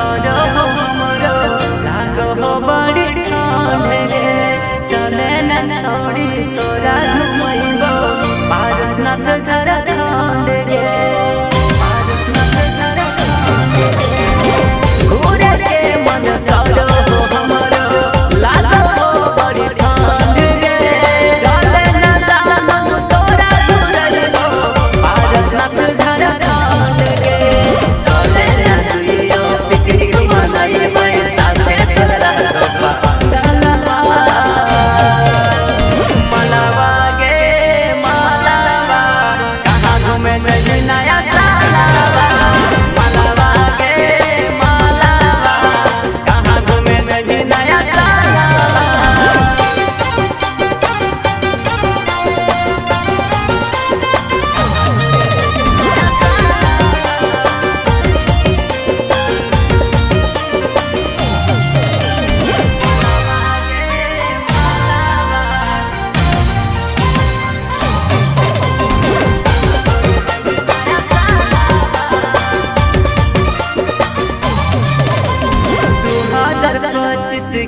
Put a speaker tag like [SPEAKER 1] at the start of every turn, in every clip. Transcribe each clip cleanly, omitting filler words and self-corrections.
[SPEAKER 1] करो हमरो लागो हो बड़ी ठान रे चले न छोड़ी तोरा घुमैबो पारसनाथ झारखंड रे पारसनाथ झारखंड रे घूरे के मन करो हमरो लागो हो बड़ी ठान रे चले न जानो तोरा घुमैबो पारसनाथ झारखंड रे चले न दुइयो पिकनिक मनाइबो साथे तोरा रोपा मलावा गे मलावा कहाँ घूमे नहीं नया सालावा मलावा गे मलावा कहाँ घूमे नहीं नया सालावा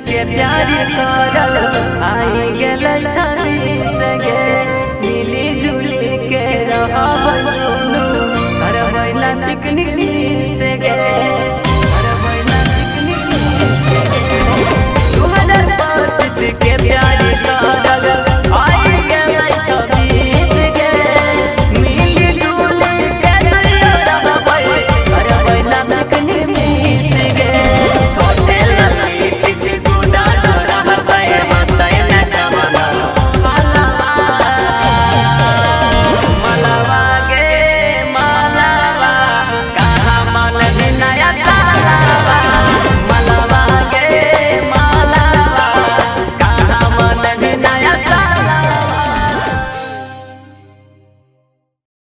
[SPEAKER 1] के प्यार करल आई गेल 26 गे मिली जुली के रहबै दुनू करबै ना पिकनिक से गे।